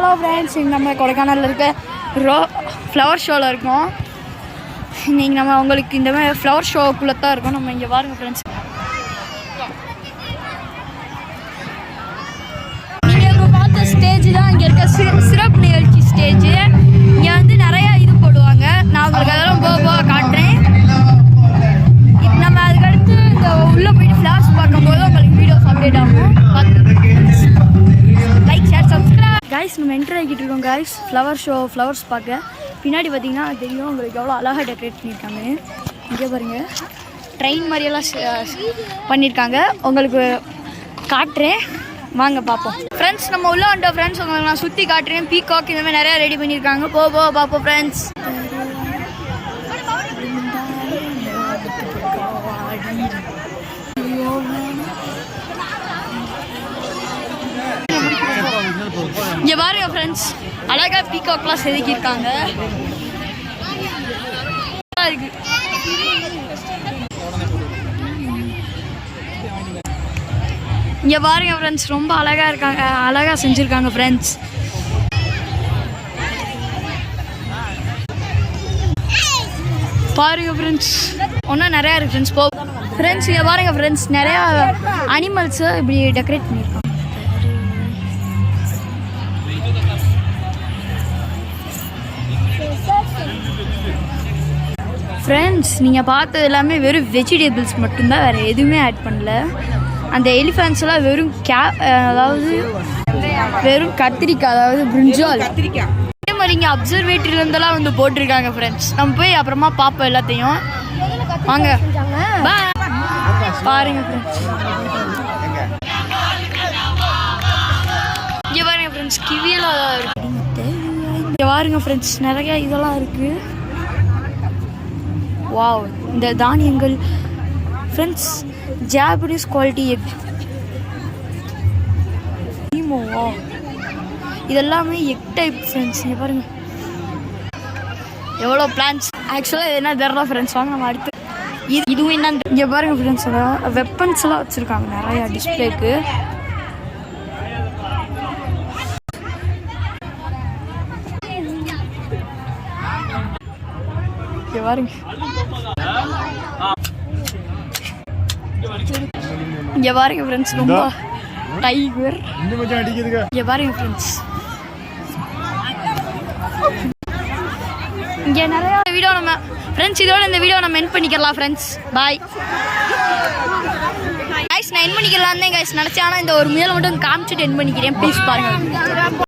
Hello friends, நம்ம கொடைக்கானலில் இருக்க ஃப்ளவர் ஷோவில் இருக்கோம். இன்றைக்கி நம்ம உங்களுக்கு இந்த மாதிரி ஃப்ளவர் ஷோக்குள்ளே தான் இருக்கோம். நம்ம இங்கே பாருங்கள் ஃப்ரெண்ட்ஸ், நீங்கள் இப்போ பார்த்த ஸ்டேஜ் தான் இங்கே இருக்க சிறப்பு நிகழ்ச்சி ஸ்டேஜு. இங்கே வந்து நிறையா இது போடுவாங்க. நான் உங்களுக்கு அதெல்லாம் போக காட்டுறேன். நம்ம அதுக்கடுத்து இந்த உள்ளே போயிட்டு ஃப்ளாஷ் பார்க்கும்போது உங்களுக்கு வீடியோஸ் அப்டேட் ஆகும். Like, share, subscribe. கைஸ், நம்ம என்ட்ரு ஆகிட்டு இருக்கோம் கைஸ் ஃப்ளவர்ஸ் பார்க்க. பின்னாடி பார்த்தீங்கன்னா தெரியும் உங்களுக்கு எவ்வளோ அழகாக டெக்கரேட் பண்ணியிருக்காங்க. இங்கே பாருங்கள், ட்ரெயின் மாதிரியெல்லாம் பண்ணியிருக்காங்க. உங்களுக்கு காட்டுறேன், வாங்க பார்ப்போம். ஃப்ரெண்ட்ஸ், நம்ம உள்ளே வந்துட்டோம் ஃப்ரெண்ட்ஸ். உங்களுக்கு நான் சுற்றி காட்டுறேன். பீகாக் இந்த மாதிரி நிறையா ரெடி பண்ணியிருக்காங்க. பார்ப்போம் ஃப்ரெண்ட்ஸ். இங்கே பாருங்க ஃப்ரெண்ட்ஸ், அழகா பீகாக்லாம் செதுக்கியிருக்காங்க. இருக்கு இங்கே பாருங்க ஃப்ரெண்ட்ஸ், ரொம்ப அழகா இருக்காங்க, அழகா செஞ்சுருக்காங்க ஃப்ரெண்ட்ஸ். பாருங்க ஃப்ரெண்ட்ஸ், இன்னும் நிறையா இருக்குது ஃப்ரெண்ட்ஸ். ஃப்ரெண்ட்ஸ் இங்கே பாருங்க ஃப்ரெண்ட்ஸ், நிறையா அனிமல்ஸை இப்படி டெக்கரேட் பண்ணியிருக்காங்க. ஃப்ரெண்ட்ஸ், நீங்கள் பார்த்தது எல்லாமே வெறும் வெஜிடபிள்ஸ் மட்டும்தான், வேறு எதுவுமே ஆட் பண்ணல. அந்த எலிஃபென்ட்ஸ்லாம் வெறும் அதாவது வெறும் கத்திரிக்காய், அதாவது பிரிஞ்சால் கத்திரிக்காய். அதே மாதிரி இங்கே அப்சர்வேட்டரிலேருந்தெல்லாம் வந்து போட்டிருக்காங்க ஃப்ரெண்ட்ஸ். நம்ம போய் அப்புறமா பார்ப்போம் எல்லாத்தையும். வாங்க பாருங்க ஃப்ரெண்ட்ஸ். இங்கே பாருங்க ஃப்ரெண்ட்ஸ், கிவியெல்லாம் இருக்குது. இங்கே பாருங்க ஃப்ரெண்ட்ஸ், நிறையா இதெல்லாம் இருக்குது. வாவ், இந்த தானியங்கள் ஃப்ரெண்ட்ஸ், ஜாப்பனீஸ் குவாலிட்டி எக். இதெல்லாமே எக் டைப் ஃப்ரெண்ட்ஸ். இங்கே பாருங்கள் எவ்வளோ பிளான்ஸ். ஆக்சுவலாக இது என்ன தெரியல ஃப்ரெண்ட்ஸ். வாங்க நம்ம அடுத்து இதுவும் என்னன்னு. இங்கே பாருங்கள் ஃப்ரெண்ட்ஸ், வெப்பன்ஸ் எல்லாம் வச்சுருக்காங்க நிறையா டிஸ்பிளேக்கு. இங்கே பாருங்க, இங்கே பாருங்க ஃப்ரெண்ட்ஸ், ரொம்ப டைகர். இங்கே பாருங்க ஃப்ரெண்ட்ஸ், இங்கே நிறையா வீடியோ நம்ம ஃப்ரெண்ட்ஸ். இதோட இந்த வீடியோ நம்ம எண்ட் பண்ணிக்கலாம் ஃப்ரெண்ட்ஸ். Bye guys. நான் எண்ட் பண்ணிக்கலாம் தான் கைஸ் நினச்சேன், ஆனால் இந்த ஒரு முதல்ல மட்டும் காமிச்சிட்டு எண்ட் பண்ணிக்கிறேன். ப்ளீஸ் பாருங்கள்.